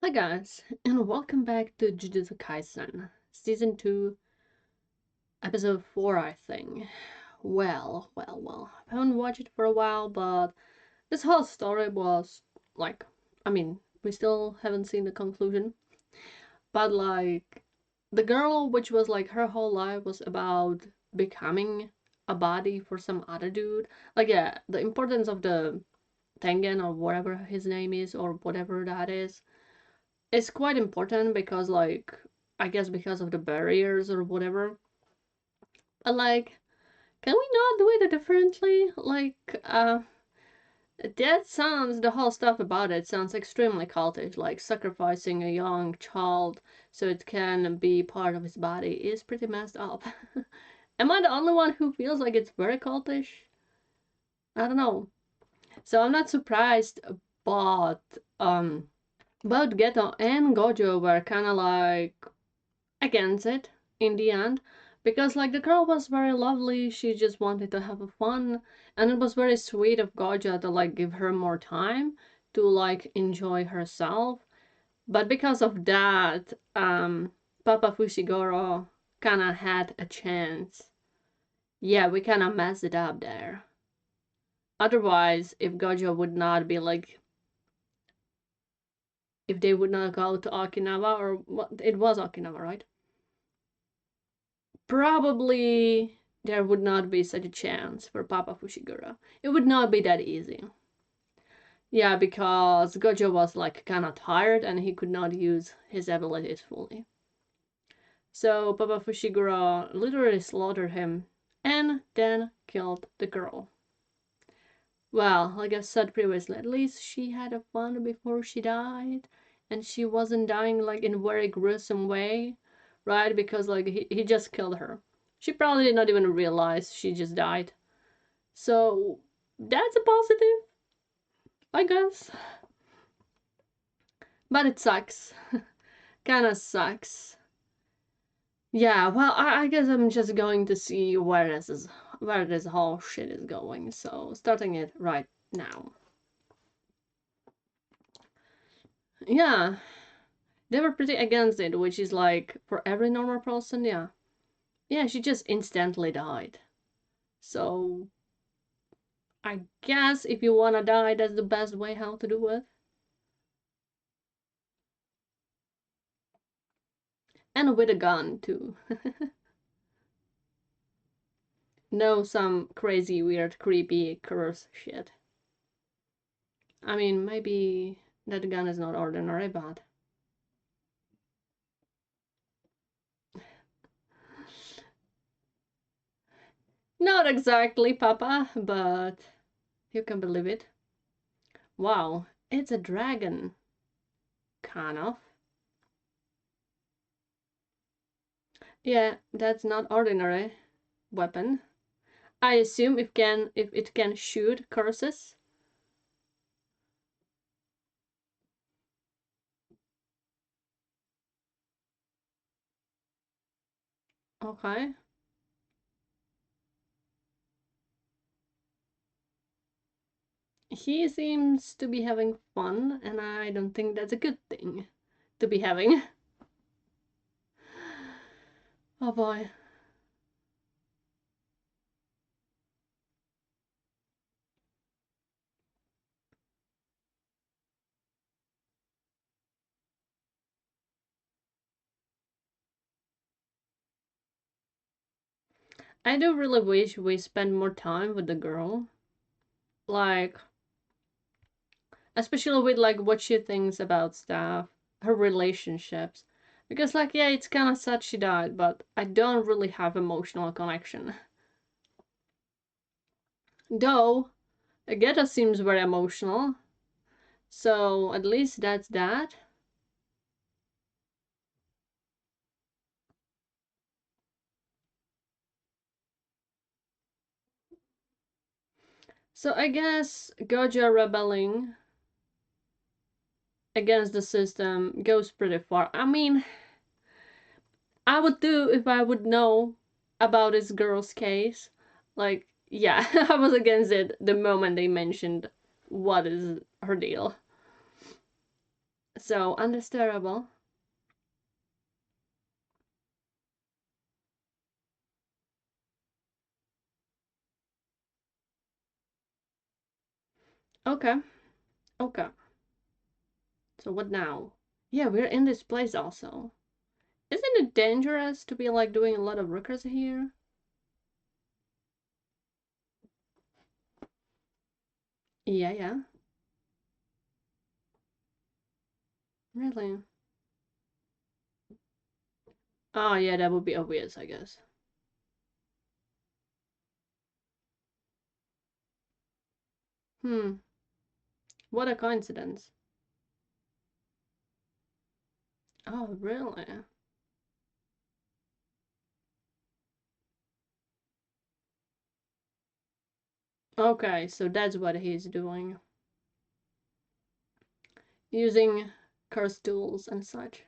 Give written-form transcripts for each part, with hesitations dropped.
Hi guys, and welcome back to Jujutsu Kaisen, Season 2, Episode 4, I think. I haven't watched it for a while, but this whole story was, like, we still haven't seen the conclusion, but, the girl, which was, her whole life was about becoming a body for some other dude. Yeah, the importance of the Tengen, or whatever his name is, or whatever that is, it's quite important because I guess because of the barriers or whatever. But can we not do it differently? That sounds, the whole stuff about it sounds extremely cultish, like sacrificing a young child so it can be part of his body is pretty messed up. Am I the only one who feels like it's very cultish? I don't know. So I'm not surprised, but both Geto and Gojo were kind of against it in the end, because the girl was very lovely, she just wanted to have a fun, and it was very sweet of Gojo to give her more time to enjoy herself. But because of that, Papa Fushiguro kind of had a chance. Yeah, we kind of messed it up there. Otherwise, if Gojo would not be if they would not go to Okinawa, or what, it was Okinawa, right? Probably there would not be such a chance for Papa Fushiguro. It would not be that easy. Yeah, because Gojo was kind of tired and he could not use his abilities fully. So Papa Fushiguro literally slaughtered him and then killed the girl. Well, like I said previously, at least she had a fun before she died, and she wasn't dying in a very gruesome way, right? Because he just killed her. She probably did not even realize she just died. So that's a positive, I guess. But it sucks. Kinda sucks. Yeah, well, I guess I'm just going to see where this whole shit is going. So starting it right now. Yeah, they were pretty against it, which is for every normal person, yeah. Yeah, she just instantly died. So I guess if you wanna die, that's the best way how to do it. And with a gun too. No some crazy, weird, creepy curse shit. I mean, maybe that gun is not ordinary, but not exactly, Papa, but you can believe it. Wow, it's a dragon. Kind of. Yeah, that's not ordinary weapon. I assume if it can shoot curses. Okay. He seems to be having fun, and I don't think that's a good thing to be having. Oh boy. I do really wish we spend more time with the girl. Like, especially with what she thinks about stuff, her relationships. Because yeah, it's kind of sad she died, but I don't really have emotional connection. Though, Agata seems very emotional, so at least that's that. So I guess Gojo rebelling against the system goes pretty far. I mean, I would do if I would know about this girl's case. Yeah, I was against it the moment they mentioned what is her deal. So understandable. Okay, okay. So what now? Yeah, we're in this place also. Isn't it dangerous to be like doing a lot of recurse here? Yeah, yeah. Really? Oh, yeah, that would be obvious, I guess. Hmm, what a coincidence. Oh, really? Okay, so that's what he's doing. Using curse tools and such.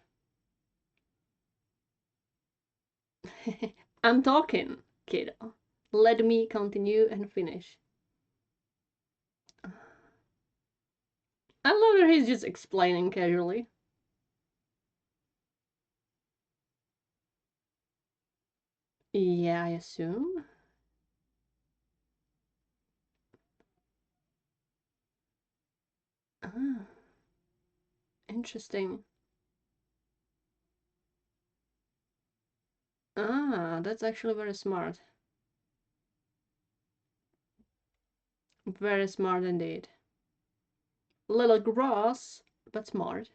I'm talking, kiddo. Let me continue and finish. I love that he's just explaining casually. Yeah, I assume. Ah, interesting. Ah, that's actually very smart. Very smart indeed. Little gross, but smart.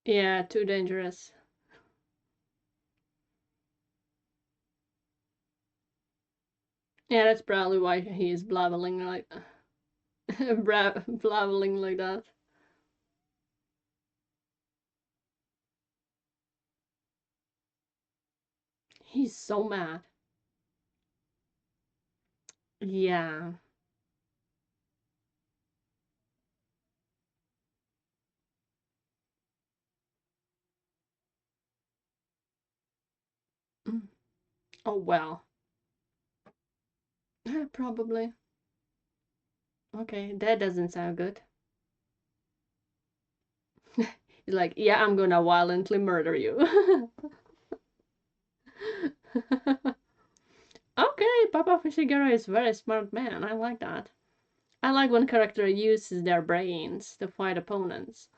Yeah, too dangerous. Yeah, that's probably why he's blabbling like blabbling like that. He's so mad. Yeah. Mm. Oh well. Probably. Okay, that doesn't sound good. He's like, yeah, I'm gonna violently murder you. Okay, Papa Fushiguro is a very smart man. I like that. I like when character uses their brains to fight opponents.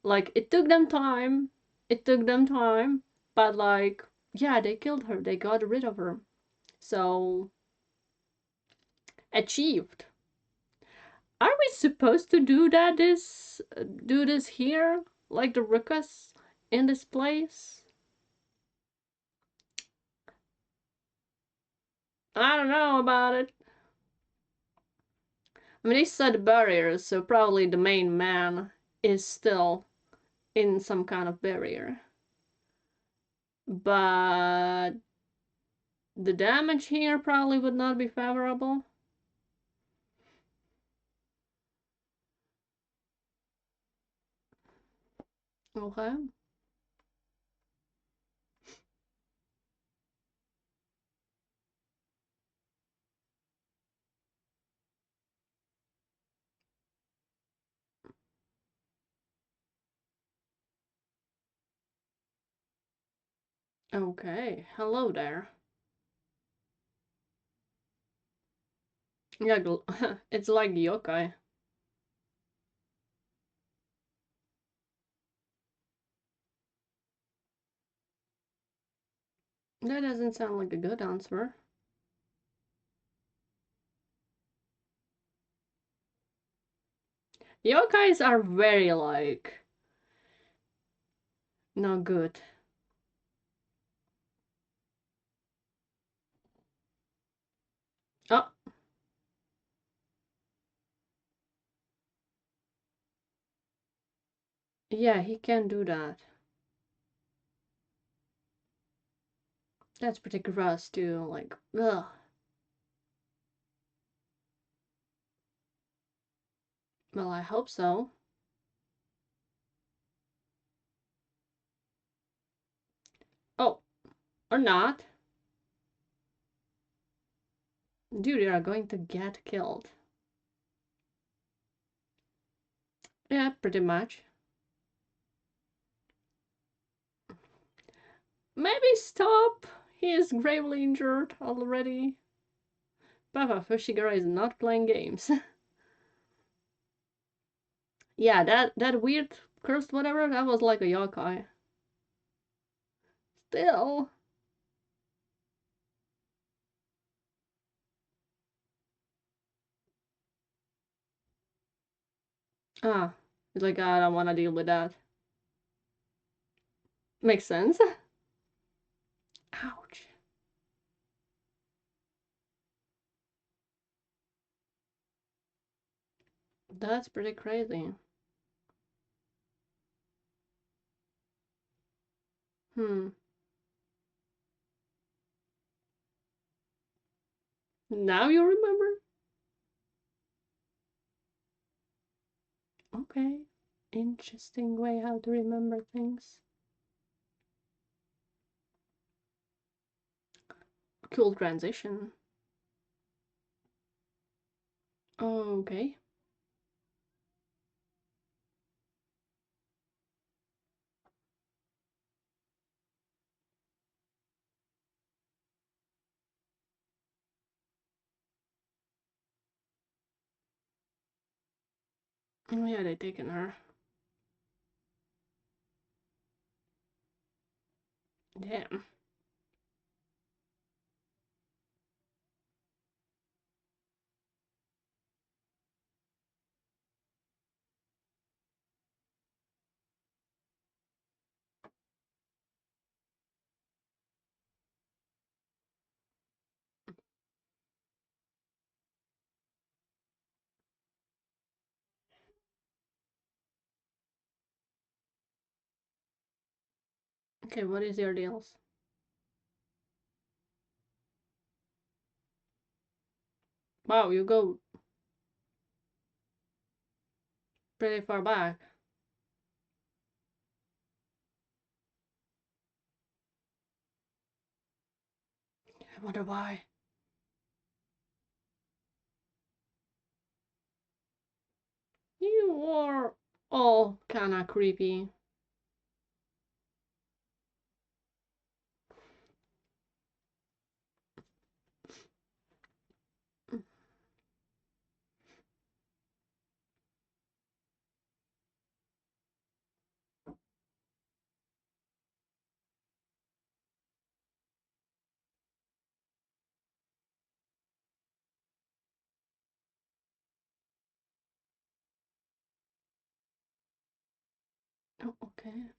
Like it took them time. It took them time, but like yeah, they killed her. They got rid of her. So achieved. Are we supposed to do this here? Like the Ruckus in this place? I don't know about it. I mean, they said barriers, so probably the main man is still in some kind of barrier. But the damage here probably would not be favorable. Okay. Okay. Hello there. Yeah, it's like yokai. That doesn't sound like a good answer. Yokais are very like not good. Oh, yeah, he can do that. That's pretty gross too. Like, ugh. Well, I hope so. Or not. Dude, you are going to get killed. Yeah, pretty much. Maybe stop. He is gravely injured already. Papa Fushiguro is not playing games. Yeah, that weird cursed whatever, that was like a yokai. Still. Ah, he's like, I don't want to deal with that. Makes sense. Ouch. That's pretty crazy. Hmm. Now you remember? Okay. Interesting way how to remember things. Cool transition. Okay. Oh yeah, they taken her. Damn. Okay, what is your deals? Wow, you go pretty far back. I wonder why. You are all kinda creepy. Oh, okay.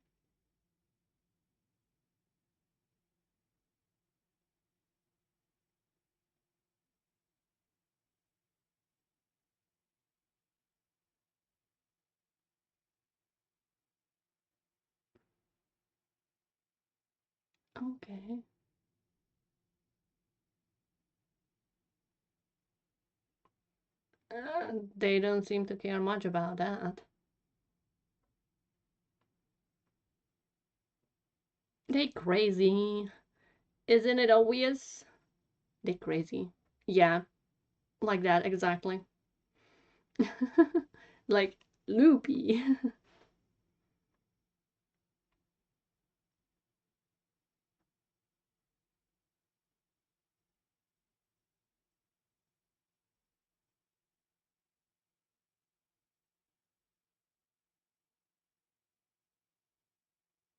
Okay. They don't seem to care much about that. They crazy. Isn't it obvious? They crazy. Yeah, like that, exactly. Like, loopy.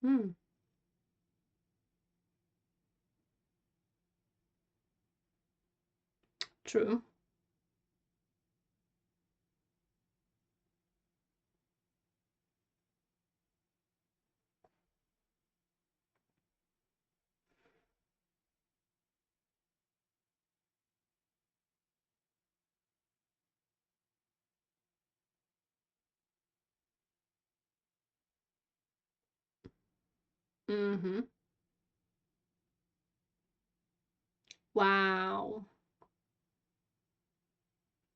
Hmm, true. Mm-hmm. Wow.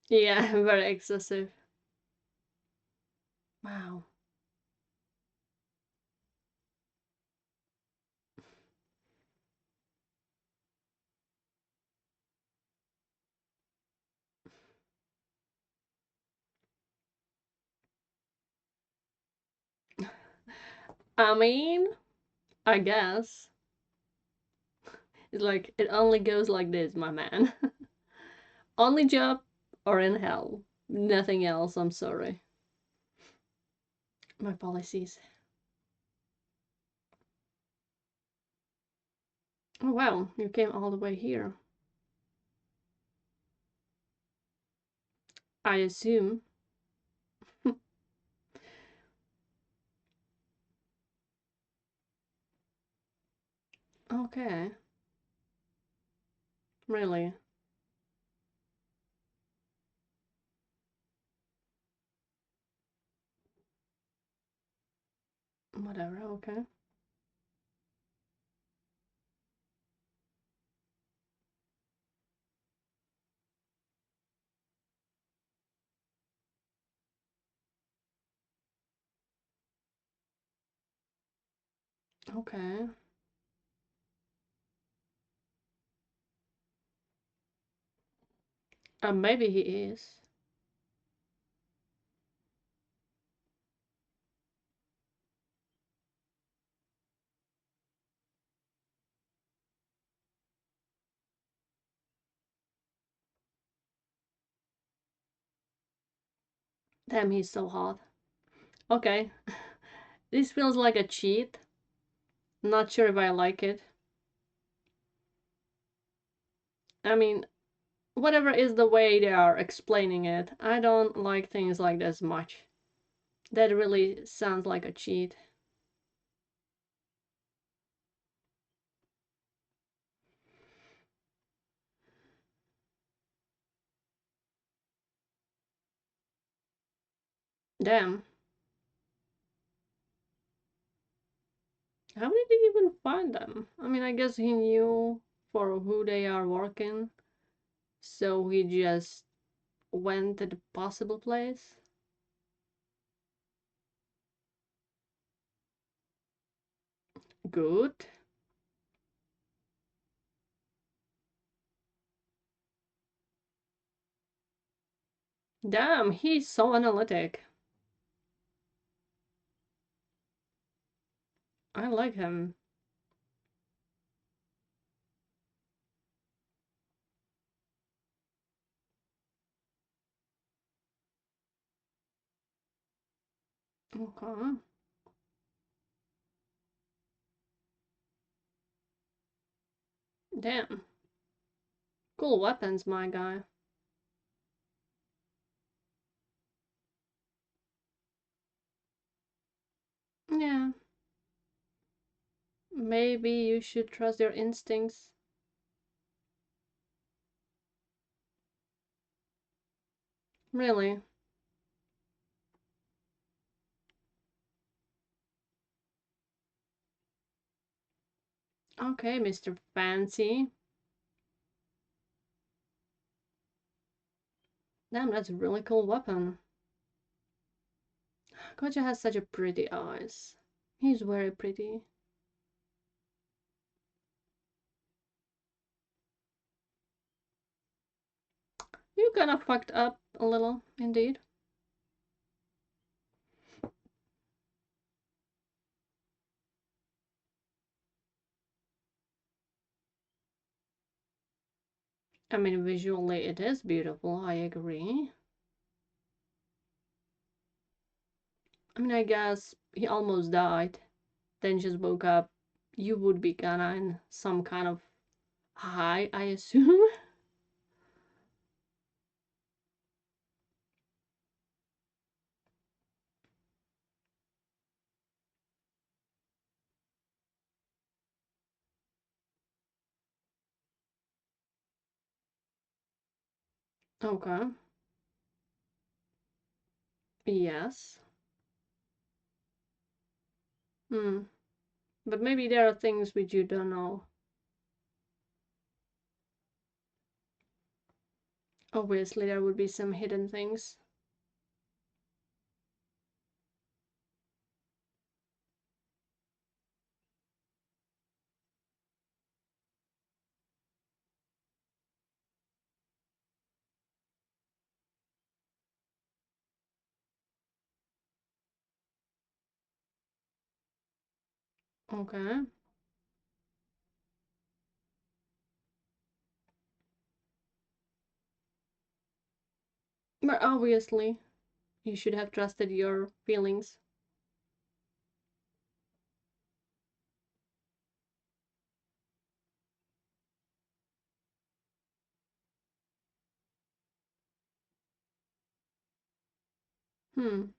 Yeah, very excessive. Wow. I mean, I guess. It's like, it only goes like this, my man. Only job or in hell. Nothing else, I'm sorry. My policies. Oh wow, you came all the way here. I assume. Okay. Really? Whatever, okay. Okay. Maybe he is. Damn, he's so hot. Okay. This feels like a cheat. Not sure if I like it. I mean, whatever is the way they are explaining it, I don't like things like this much. That really sounds like a cheat. Damn. How did he even find them? I mean, I guess he knew for who they are working, so he just went to the possible place. Good. Damn, he's so analytic. I like him. Okay. Damn. Cool weapons, my guy. Yeah. Maybe you should trust your instincts. Really? Okay, Mr. Fancy. Damn, that's a really cool weapon. Koja has such a pretty eyes. He's very pretty. You kinda fucked up a little, indeed. I mean, visually it is beautiful, I agree. I mean, I guess he almost died, then just woke up. You would be kinda in some kind of high, I assume. Okay. Yes. Hmm. But maybe there are things which you don't know. Obviously, there would be some hidden things. Okay. But obviously, you should have trusted your feelings. Hmm.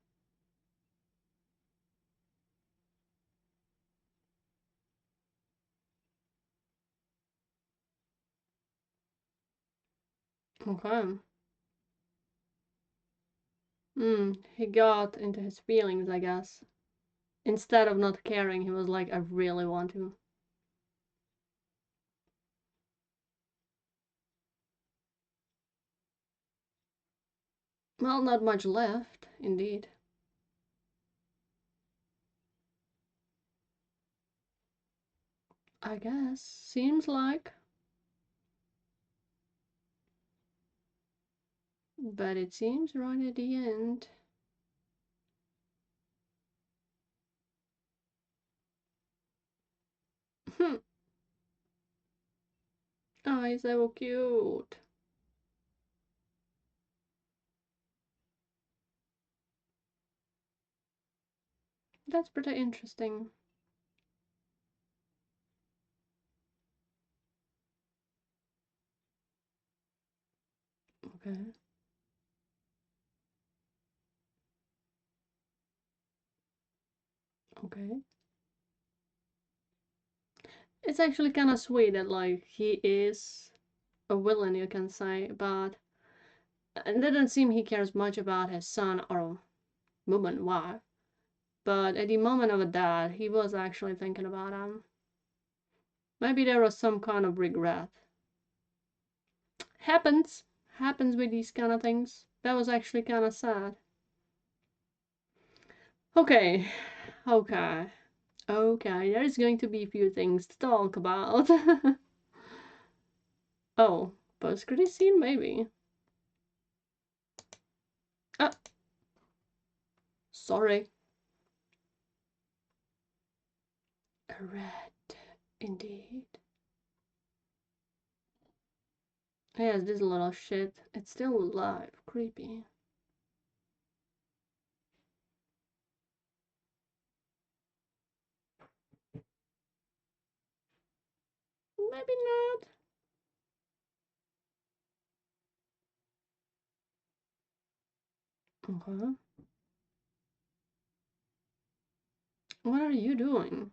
Okay. Hmm. He got into his feelings, I guess. Instead of not caring, he was like, I really want to. Well, not much left, indeed. I guess. Seems like. But it seems right at the end. Hmm. Oh, he's so cute. That's pretty interesting. Okay. Okay. It's actually kind of sweet that, like, he is a villain, you can say, but it doesn't seem he cares much about his son or woman, wife. But at the moment of that, he was actually thinking about him. Maybe there was some kind of regret. Happens. Happens with these kind of things. That was actually kind of sad. Okay. Okay. Okay, there is going to be a few things to talk about. Oh, post-credit scene, maybe. Ah, sorry. A rat, indeed. Yes, this little shit. It's still alive. Creepy. Maybe not. Okay. What are you doing?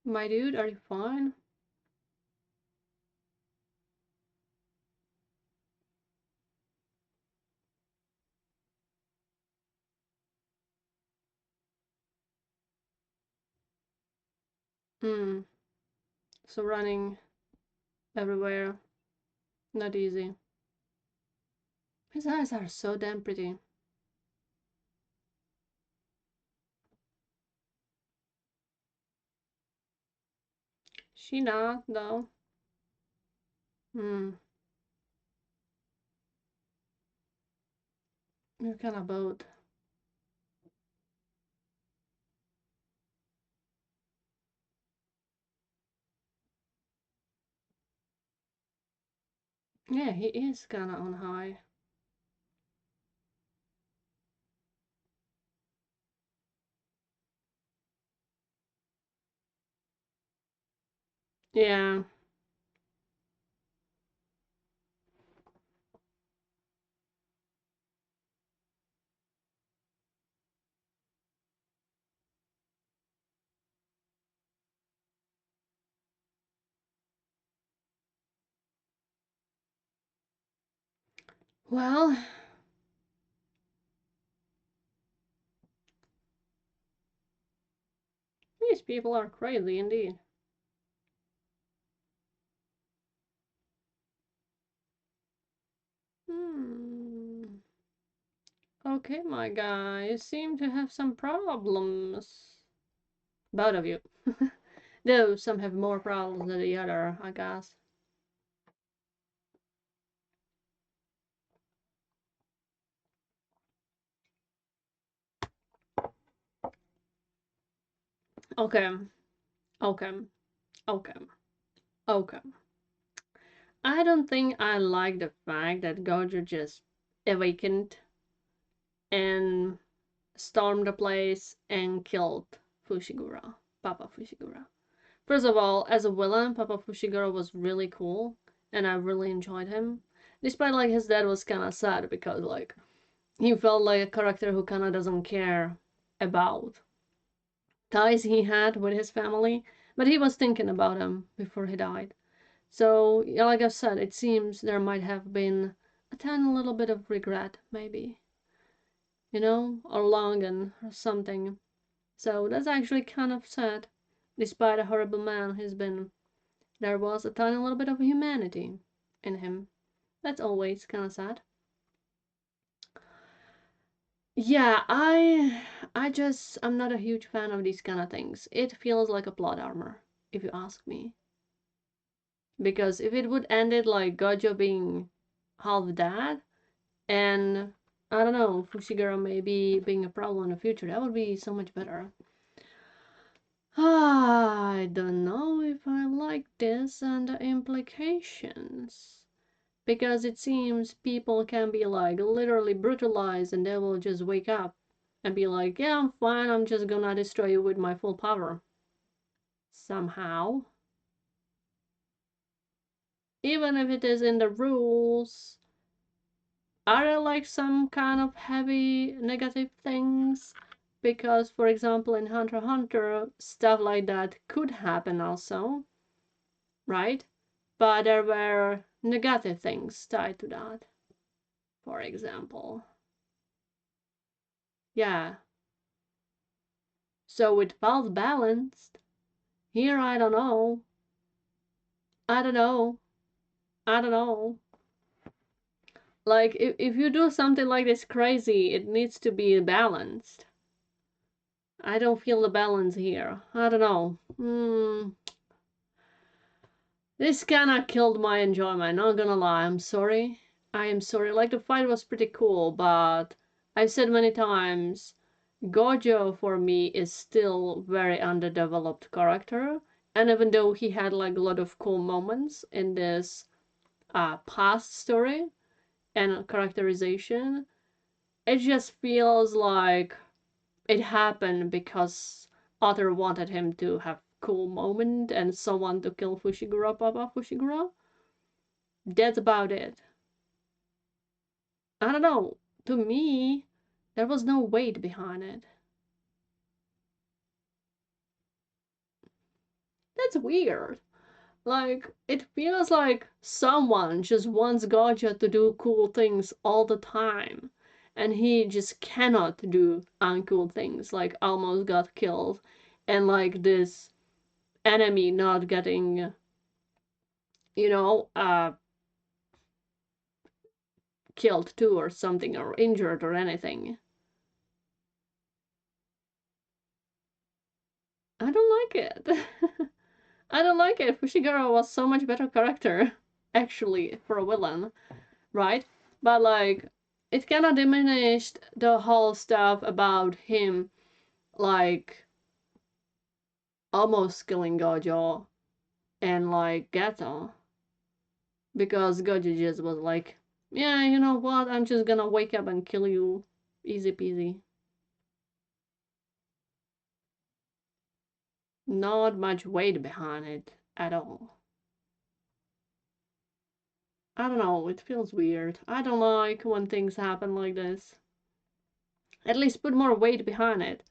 My dude, are you fine? Hmm. So running everywhere. Not easy. His eyes are so damn pretty. She not, though. Hmm. You're kind of both. Yeah, he is kind of on high. Yeah. Well, these people are crazy indeed. Hmm. Okay, my guy, you seem to have some problems. both of you. Though some have more problems than the other, I guess. Okay, okay, okay, okay. I don't think I like the fact that Gojo just awakened and stormed the place and killed Fushiguro, Papa Fushiguro. First of all, as a villain, Papa Fushiguro was really cool, and I really enjoyed him. Despite like his dad was kind of sad because like he felt like a character who kind of doesn't care about ties he had with his family, but he was thinking about them before he died. So, yeah, like I said, it seems there might have been a tiny little bit of regret, maybe, or longing or something. So that's actually kind of sad. Despite a horrible man he's been, there was a tiny little bit of humanity in him. That's always kind of sad. Yeah, I'm not a huge fan of these kind of things. It feels like a plot armor, if you ask me. Because if it would end it like Gojo being half dead, and I don't know, Fushiguro maybe being a problem in the future, that would be so much better. I don't know if I like this and the implications. Because it seems people can be like literally brutalized and they will just wake up and be like, yeah, I'm fine, I'm just gonna destroy you with my full power. Somehow. Even if it is in the rules, are there like some kind of heavy negative things? Because, for example, in Hunter x Hunter, stuff like that could happen also, right? But there were negative things tied to that, for example. Yeah. So it felt balanced. Here, I don't know. I don't know. I don't know. Like, if you do something like this crazy, it needs to be balanced. I don't feel the balance here. I don't know. This kinda killed my enjoyment, not gonna lie. I'm sorry. I am sorry. Like, the fight was pretty cool, but I've said many times, Gojo for me is still very underdeveloped character. And even though he had like a lot of cool moments in this past story and characterization, it just feels like it happened because author wanted him to have cool moment and someone to kill Fushiguro, Papa Fushiguro. That's about it. I don't know. To me, there was no weight behind it. That's weird. Like, it feels like someone just wants Gojo to do cool things all the time. And he just cannot do uncool things, like almost got killed. And like this enemy not getting, you know, uh, killed too or something or injured or anything. I don't like it. I don't like it. Fushiguro was so much better character, actually, for a villain, right? But like, it kind of diminished the whole stuff about him, like, almost killing Gojo and like Gato, because Gojo just was like, yeah, you know what? I'm just gonna wake up and kill you, easy peasy. Not much weight behind it at all. I don't know, it feels weird. I don't like when things happen like this. At least put more weight behind it.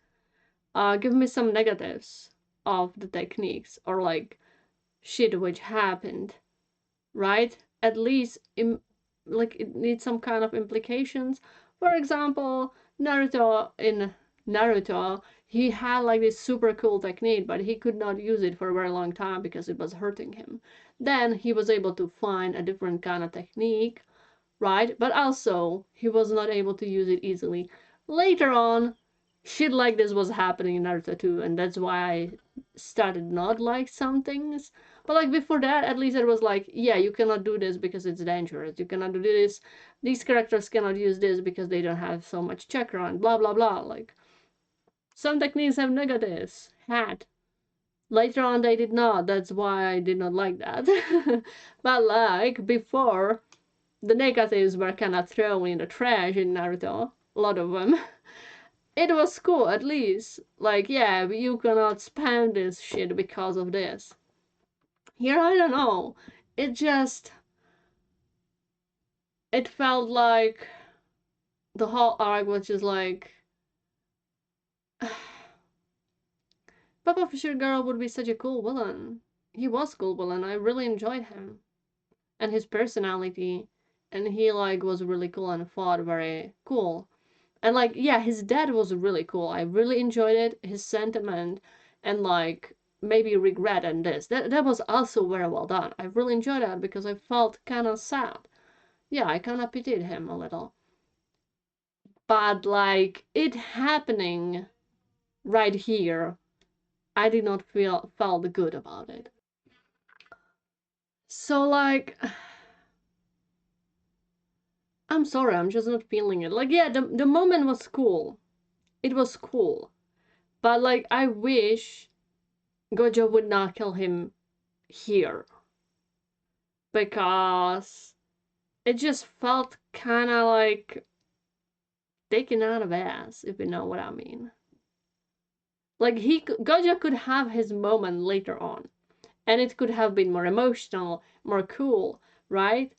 Give me some negatives of the techniques or like shit which happened, right? At least like it needs some kind of implications. For example, in Naruto, he had like this super cool technique, but he could not use it for a very long time because it was hurting him. Then he was able to find a different kind of technique, right? But also he was not able to use it easily. Later on, shit like this was happening in Naruto too, and that's why I started not like some things. But like before that, at least it was like, yeah, you cannot do this because it's dangerous. You cannot do this. These characters cannot use this because they don't have so much chakra and blah blah blah. Like some techniques have negatives. Had. Later on they did not. That's why I did not like that. But like before, the negatives were kind of thrown in the trash in Naruto. A lot of them. It was cool, at least. Like, yeah, you cannot spam this shit because of this. Here, I don't know. It just. It felt like the whole arc was just like. Papa Fisher Girl would be such a cool villain. He was cool villain. I really enjoyed him. And his personality. And he, like, was really cool and fought very cool. And, like, yeah, his dad was really cool. I really enjoyed it. His sentiment. And, like, maybe regret and this. That was also very well done. I really enjoyed that because I felt kind of sad. Yeah, I kind of pitied him a little. But like it happening right here, I did not felt good about it. So like I'm sorry, I'm just not feeling it. Like yeah, the moment was cool. It was cool. But like I wish Gojo would not kill him here. Because it just felt kind of like taken out of ass, if you know what I mean. Like Gojo could have his moment later on, and it could have been more emotional, more cool, right?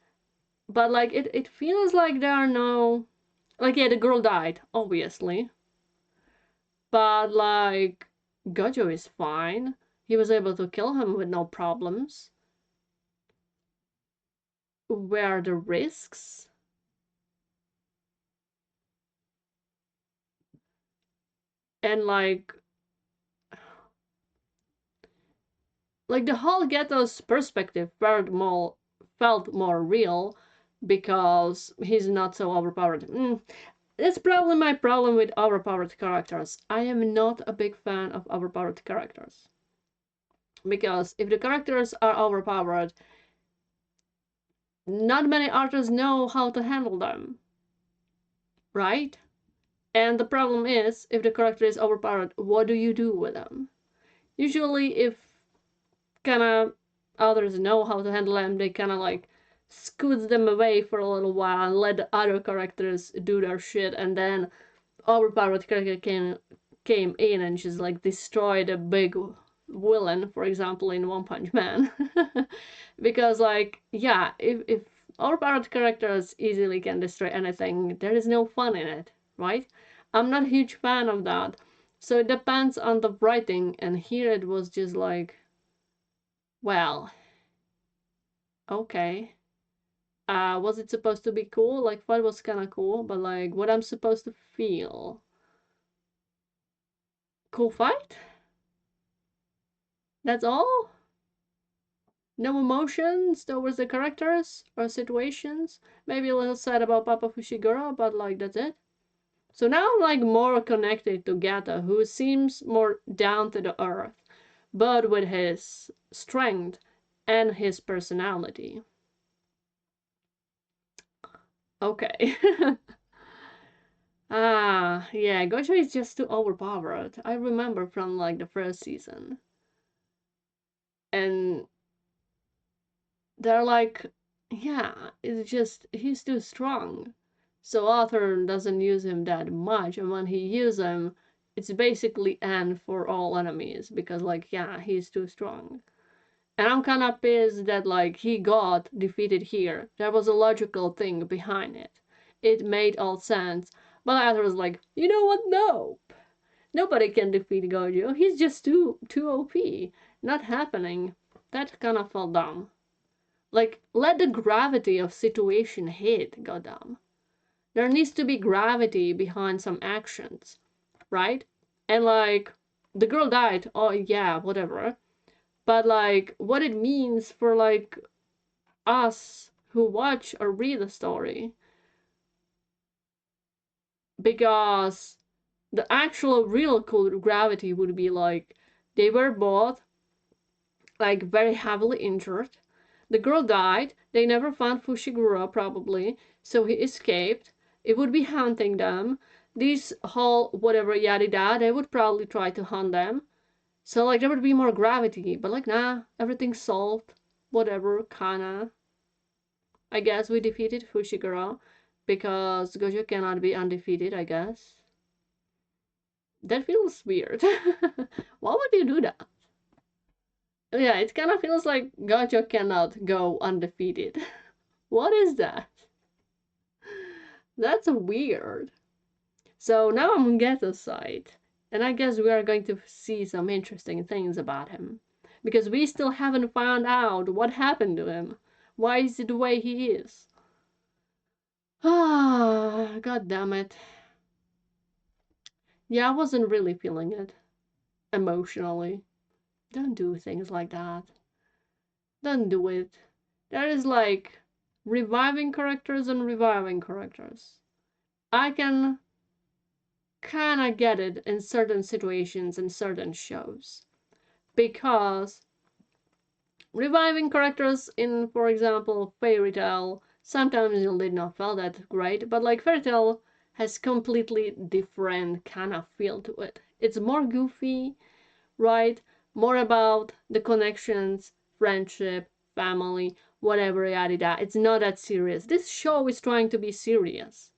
But like it feels like there are no, like yeah, the girl died, obviously, but like Gojo is fine. He was able to kill him with no problems. Where are the risks? And like the whole Ghetto's perspective felt more real because he's not so overpowered. That's probably my problem with overpowered characters. I am not a big fan of overpowered characters. Because if the characters are overpowered, not many artists know how to handle them. Right? And the problem is, if the character is overpowered, what do you do with them? Usually, if kinda others know how to handle them, they kinda like scoot them away for a little while and let the other characters do their shit, and then overpowered character came in and just like destroyed a big villain, for example, in One Punch Man. Because like yeah, if overpowered characters easily can destroy anything, there is no fun in it, right? I'm not a huge fan of that. So it depends on the writing, and here it was just like, well, okay. Was it supposed to be cool? Like, fight was kind of cool, but like, what I'm supposed to feel? Cool fight? That's all? No emotions towards the characters or situations? Maybe a little sad about Papa Fushiguro, but like, that's it. So now I'm like more connected to Gata, who seems more down to the earth, but with his strength and his personality. Okay. Yeah, Gojo is just too overpowered. I remember from like the first season. And they're like, yeah, it's just, he's too strong. So author doesn't use him that much, and when he uses him, it's basically end for all enemies, because like, yeah, he's too strong. And I'm kinda pissed that like he got defeated here. There was a logical thing behind it. It made all sense. But author was like, you know what, no. Nobody can defeat Gojo. He's just too OP. Not happening. That kinda felt dumb. Like, let the gravity of situation hit, goddamn. There needs to be gravity behind some actions, right? And like, the girl died, oh yeah, whatever. But like, what it means for like us who watch or read the story. Because The actual real cool gravity would be like they were both like very heavily injured. The girl died. They never found Fushiguro probably, so he escaped. It would be hunting them. These whole whatever yada yada, they would probably try to hunt them. So like there would be more gravity, but like nah, everything's solved. Whatever, kinda. I guess we defeated Fushiguro because Gojo cannot be undefeated, I guess. That feels weird. Why would you do that? Yeah, it kind of feels like Gojo cannot go undefeated. What is that? That's weird. So now I'm on Geto's side, and I guess we are going to see some interesting things about him. Because we still haven't found out what happened to him. Why is he the way he is? Ah, god damn it. Yeah, I wasn't really feeling it emotionally. Don't do things like that. Don't do it. There is like reviving characters and reviving characters. I can kinda get it in certain situations and certain shows. Because reviving characters in, for example, Fairy Tail, sometimes you did not feel that great, but like Fairy Tail has completely different kind of feel to it. It's more goofy, right? More about the connections, friendship, family, whatever, yada yada. It's not that serious. This show is trying to be serious,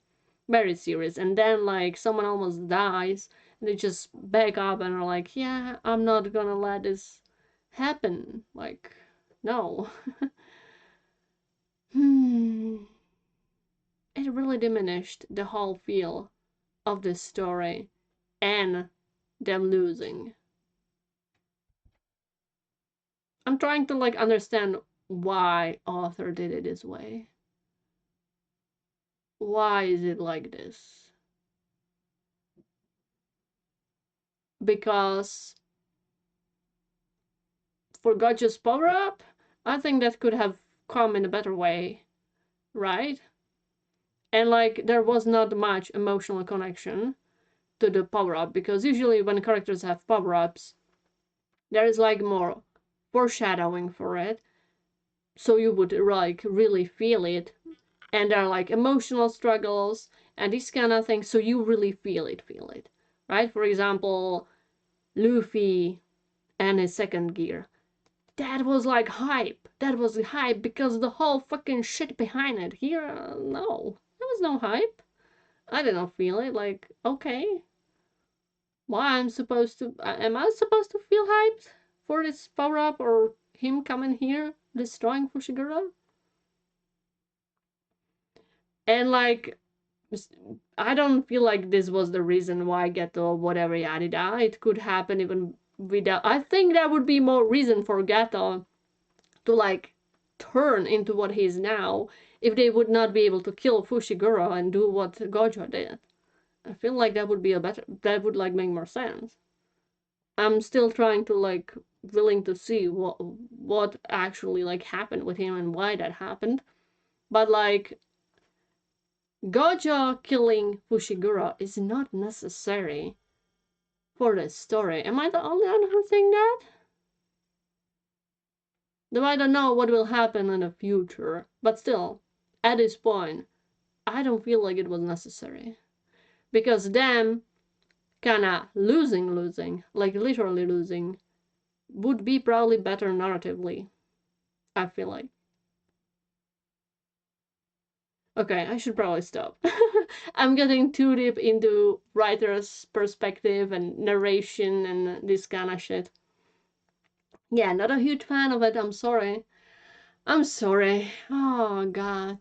very serious, and then like someone almost dies, and they just back up and are like, "Yeah, I'm not gonna let this happen." Like, no. Hmm. It really diminished the whole feel of this story and them losing. I'm trying to like understand why author did it this way. Why is it like this? Because for Gotcha's power up, I think that could have come in a better way, right? And like there was not much emotional connection to the power up because usually when characters have power ups, there is like more foreshadowing for it, so you would like really feel it, and there are like emotional struggles and this kind of thing, so you really feel it, right? For example, Luffy and his second gear. That was like hype. That was hype because the whole fucking shit behind it. Here, no, there was no hype. I didn't feel it. Like, okay, why I'm supposed to? Am I supposed to feel hyped for this power up or him coming here destroying Fushiguro? And like, I don't feel like this was the reason why Geto whatever yada yada. It could happen even without. I think there would be more reason for Geto to like turn into what he is now if they would not be able to kill Fushiguro and do what Gojo did. I feel like that would be a better. That would like make more sense. I'm still trying to like willing to see what actually like happened with him and why that happened. But like Gojo killing Fushiguro is not necessary for the story. Am I the only one who think that? Though I don't know what will happen in the future, but still, at this point, I don't feel like it was necessary. Because them kinda losing, like literally losing, would be probably better narratively, I feel like. Okay, I should probably stop. I'm getting too deep into writer's perspective and narration and this kind of shit. Yeah, not a huge fan of it, I'm sorry. I'm sorry. Oh god.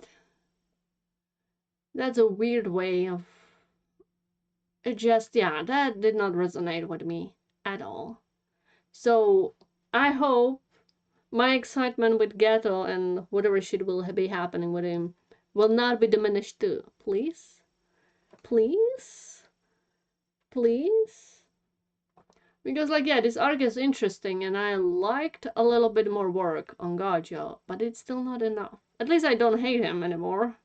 That's a weird way of it just yeah, that did not resonate with me at all. So I hope my excitement with Gato and whatever shit will be happening with him will not be diminished too. Please? Please? Please? Because like yeah, this arc is interesting and I liked a little bit more work on Gajo, but it's still not enough. At least I don't hate him anymore.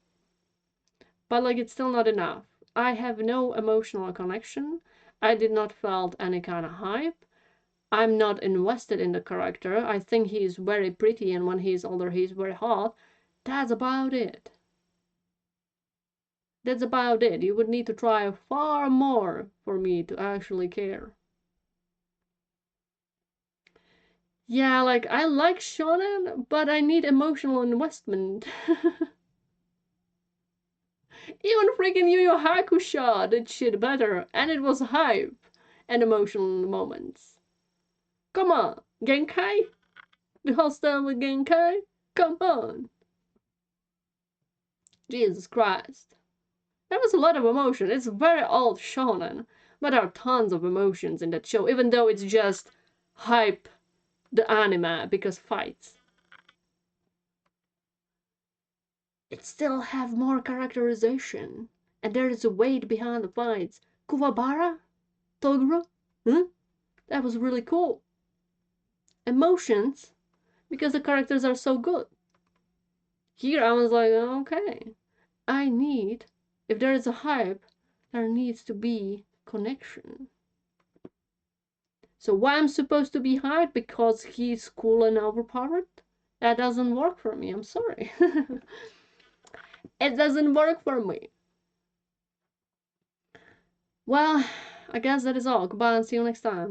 But like it's still not enough. I have no emotional connection. I did not felt any kind of hype. I'm not invested in the character. I think he's very pretty, and when he's older, he's very hot. That's about it. That's about it. You would need to try far more for me to actually care. Yeah, like, I like shonen, but I need emotional investment. Even freaking Yu Yu Hakusho did shit better, and it was hype and emotional moments. Come on, Genkai? The whole stuff with Genkai? Come on. Jesus Christ. There was a lot of emotion. It's very old shonen, but there are tons of emotions in that show, even though it's just hype the anime because fights. It still have more characterization, and there is a weight behind the fights. Kuwabara? Toguro? Huh? That was really cool. Emotions, because the characters are so good. Here I was like, okay, I need, if there is a hype, there needs to be connection. So why I'm supposed to be hyped? Because he's cool and overpowered? That doesn't work for me, I'm sorry. It doesn't work for me. Well, I guess that is all. Goodbye and see you next time.